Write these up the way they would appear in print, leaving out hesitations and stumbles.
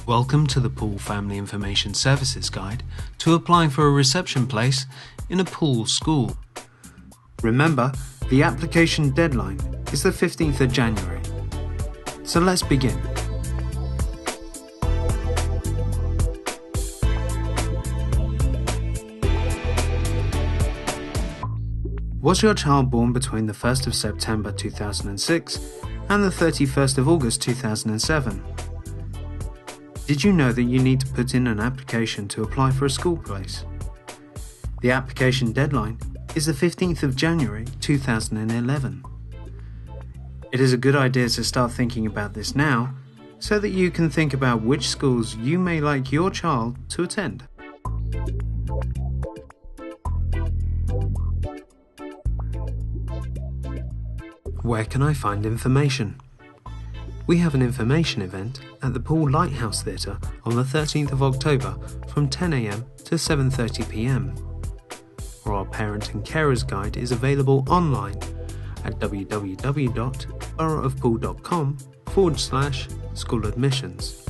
Welcome to the Poole Family Information Services Guide to applying for a reception place in a Poole school. Remember, the application deadline is the 15th of January. So let's begin. Was your child born between the 1st of September 2006 and the 31st of August 2007? Did you know that you need to put in an application to apply for a school place? The application deadline is the 15th of January 2011. It is a good idea to start thinking about this now so that you can think about which schools you may like your child to attend. Where can I find information? We have an information event at the Poole Lighthouse Theatre on the 13th of October from 10 AM to 7:30 PM. Our Parent and Carers Guide is available online at www.boroughofpoole.com/school admissions.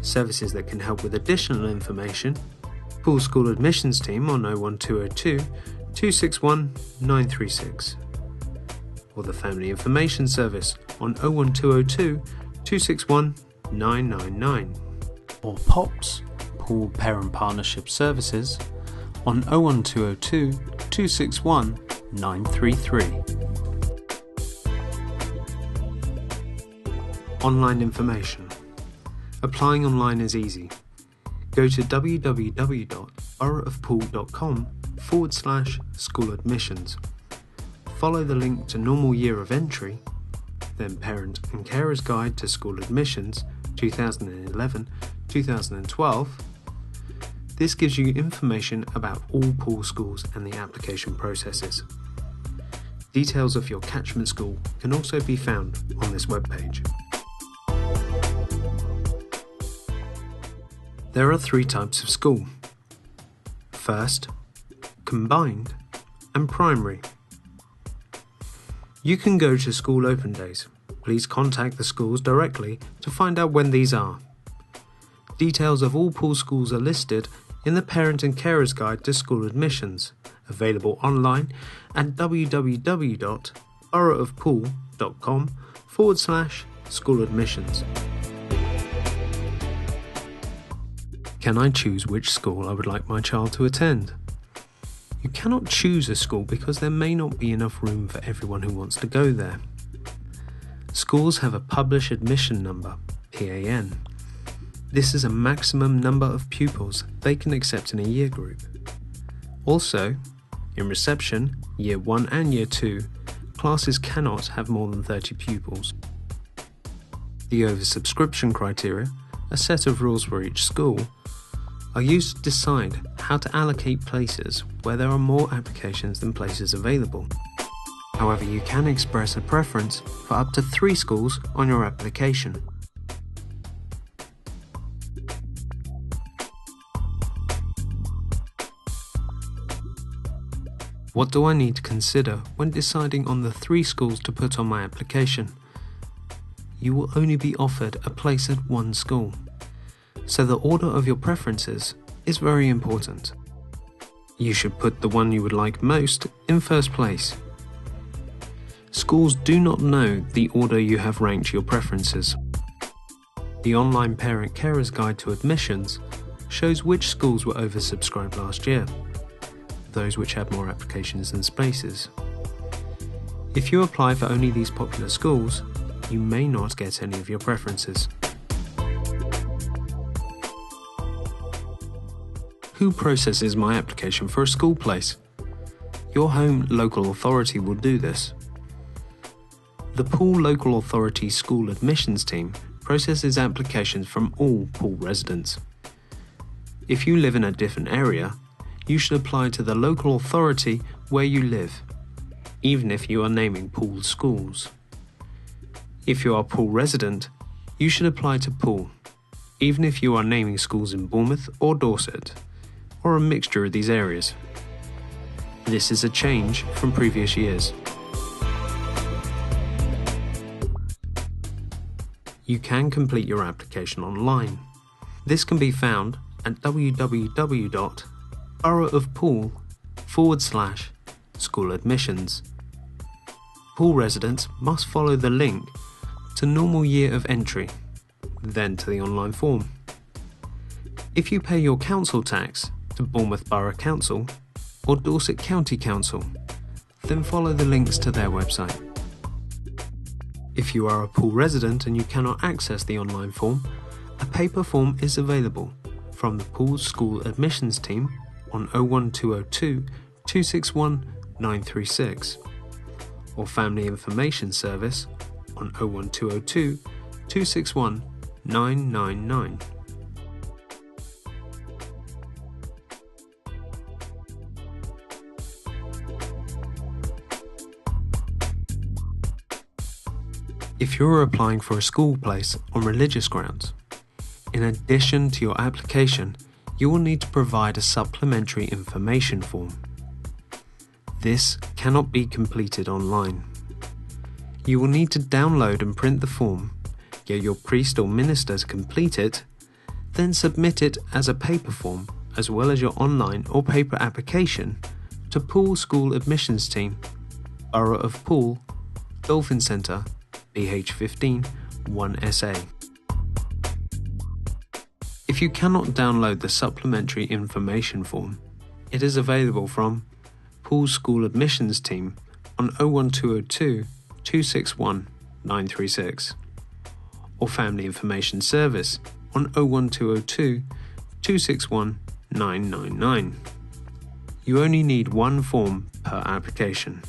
Services that can help with additional information: Poole School Admissions Team on 01202 261 936. Or the Family Information Service on 01202 261 999. Or POPS, Poole Parent Partnership Services, on 01202 261 933. Online information. Applying online is easy. Go to www.boroughofpoole.com/school admissions. Follow the link to normal year of entry, then Parent and Carers Guide to School Admissions 2011-2012. This gives you information about all Poole schools and the application processes. Details of your catchment school can also be found on this webpage. There are 3 types of school. First, combined and primary. You can go to school open days. Please contact the schools directly to find out when these are. Details of all Poole schools are listed in the Parent and Carers Guide to School Admissions, available online at www.boroughofpoole.com/school admissions. Can I choose which school I would like my child to attend? You cannot choose a school because there may not be enough room for everyone who wants to go there. Schools have a published admission number, PAN. This is a maximum number of pupils they can accept in a year group. Also, in reception, Year 1 and Year 2, classes cannot have more than 30 pupils. The oversubscription criteria, a set of rules for each school, are used to decide how to allocate places where there are more applications than places available. However, you can express a preference for up to 3 schools on your application. What do I need to consider when deciding on the 3 schools to put on my application? You will only be offered a place at one school, so the order of your preferences is very important. You should put the one you would like most in first place. Schools do not know the order you have ranked your preferences. The online Parent Carers Guide to Admissions shows which schools were oversubscribed last year, those which had more applications than spaces. If you apply for only these popular schools, you may not get any of your preferences. Who processes my application for a school place? Your home local authority will do this. The Poole Local Authority School Admissions Team processes applications from all Poole residents. If you live in a different area, you should apply to the local authority where you live, even if you are naming Poole schools. If you are a Poole resident, you should apply to Poole, even if you are naming schools in Bournemouth or Dorset, or a mixture of these areas. This is a change from previous years. you can complete your application online. This can be found at www.boroughofpoole/school admissions. Poole residents must follow the link to normal year of entry, then to the online form. If you pay your council tax to Bournemouth Borough Council or Dorset County Council, then follow the links to their website. If you are a Poole resident and you cannot access the online form, a paper form is available from the Poole School Admissions Team on 01202 261 936 or Family Information Service on 01202 261 999. If you're applying for a school place on religious grounds, in addition to your application, you will need to provide a supplementary information form. This cannot be completed online. You will need to download and print the form, get your priest or minister to complete it, then submit it as a paper form as well as your online or paper application to Poole School Admissions Team, Borough of Poole, Dolphin Centre, BH15 1SA. If you cannot download the supplementary information form, it is available from Poole School Admissions Team on 01202 261 936 or Family Information Service on 01202 261 999. You only need one form per application.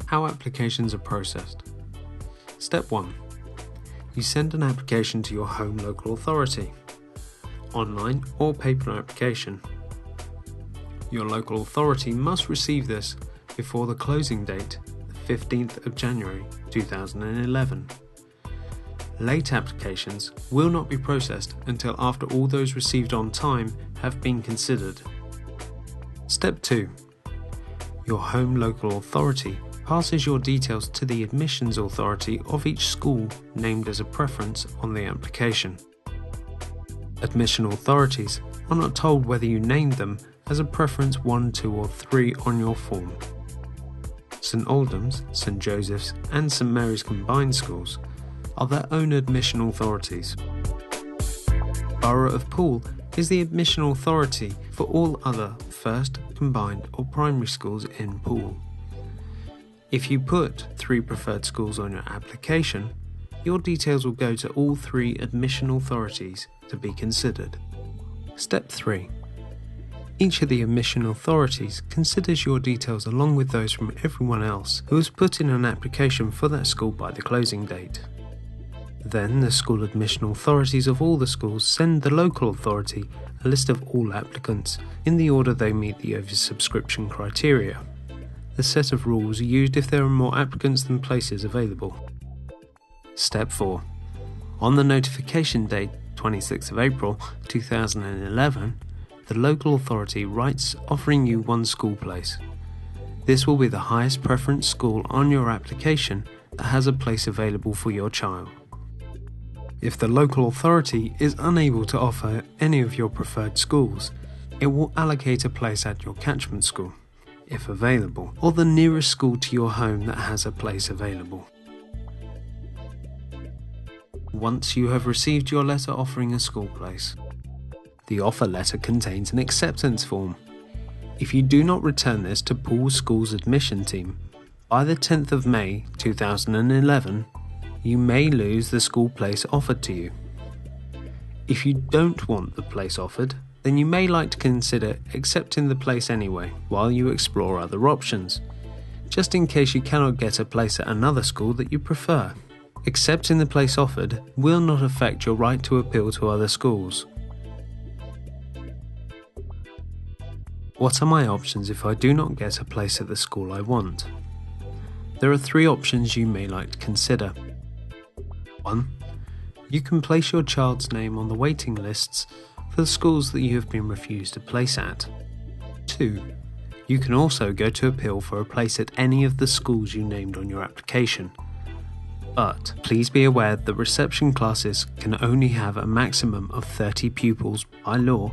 How applications are processed. Step 1. You send an application to your home local authority, online or paper application. Your local authority must receive this before the closing date, the 15th of January 2011. Late applications will not be processed until after all those received on time have been considered. Step 2. Your home local authority passes your details to the admissions authority of each school named as a preference on the application. Admission authorities are not told whether you named them as a preference 1, 2 or 3 on your form. St Aldham's, St Joseph's and St Mary's combined schools are their own admission authorities. Borough of Poole is the admission authority for all other first, combined or primary schools in Poole. If you put 3 preferred schools on your application, your details will go to all 3 admission authorities to be considered. Step 3. Each of the admission authorities considers your details along with those from everyone else who has put in an application for that school by the closing date. Then the school admission authorities of all the schools send the local authority a list of all applicants in the order they meet the oversubscription criteria. The set of rules are used if there are more applicants than places available. Step 4. On the notification date, 26th of April 2011, the local authority writes offering you one school place. This will be the highest preference school on your application that has a place available for your child. If the local authority is unable to offer any of your preferred schools, it will allocate a place at your catchment school, if available, or the nearest school to your home that has a place available. Once you have received your letter offering a school place, the offer letter contains an acceptance form. If you do not return this to Poole School's admission team by the 10th of May 2011, you may lose the school place offered to you. If you don't want the place offered, then you may like to consider accepting the place anyway while you explore other options, just in case you cannot get a place at another school that you prefer. Accepting the place offered will not affect your right to appeal to other schools. What are my options if I do not get a place at the school I want? There are 3 options you may like to consider. 1. You can place your child's name on the waiting lists for the schools that you have been refused a place at. 2. You can also go to appeal for a place at any of the schools you named on your application. But please be aware that reception classes can only have a maximum of 30 pupils by law,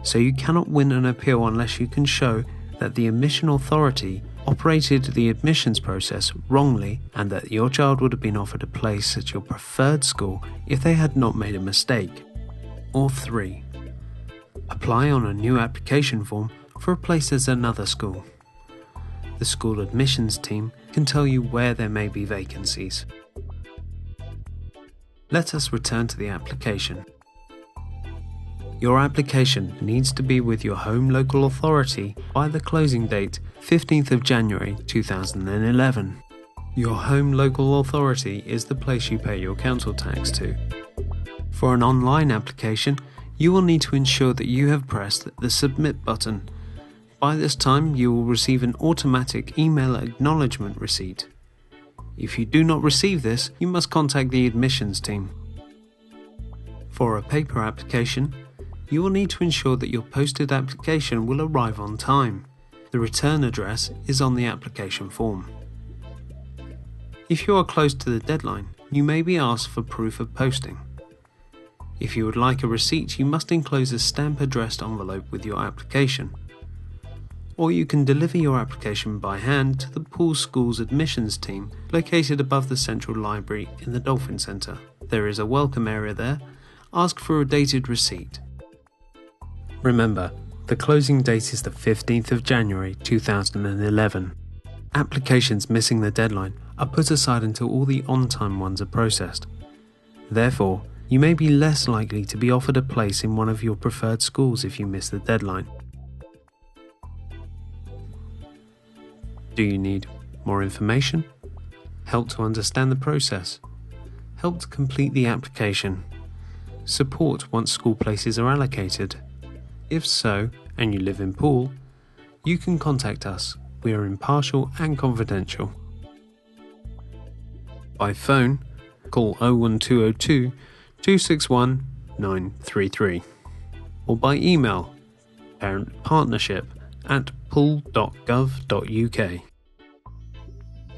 so you cannot win an appeal unless you can show that the admission authority operated the admissions process wrongly and that your child would have been offered a place at your preferred school if they had not made a mistake. Or 3. Apply on a new application form for a place at another school. The school admissions team can tell you where there may be vacancies. Let us return to the application. Your application needs to be with your home local authority by the closing date 15th of January 2011. Your home local authority is the place you pay your council tax to. For an online application, you will need to ensure that you have pressed the Submit button. By this time, you will receive an automatic email acknowledgement receipt. If you do not receive this, you must contact the admissions team. For a paper application, you will need to ensure that your posted application will arrive on time. The return address is on the application form. If you are close to the deadline, you may be asked for proof of posting. If you would like a receipt, you must enclose a stamp-addressed envelope with your application. Or you can deliver your application by hand to the Poole School's admissions team located above the Central Library in the Dolphin Centre. There is a welcome area there. Ask for a dated receipt. Remember, the closing date is the 15th of January 2011. Applications missing the deadline are put aside until all the on-time ones are processed. Therefore, you may be less likely to be offered a place in one of your preferred schools if you miss the deadline. Do you need more information? Help to understand the process? Help to complete the application? Support once school places are allocated? If so, and you live in Poole, you can contact us. We are impartial and confidential. By phone, call 01202 261 933 or by email parentpartnership@poole.gov.uk.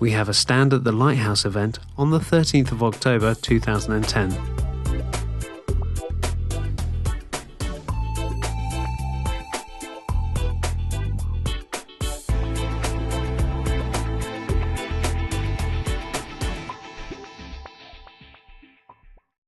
We have a stand at the Lighthouse event on the 13th of October 2010.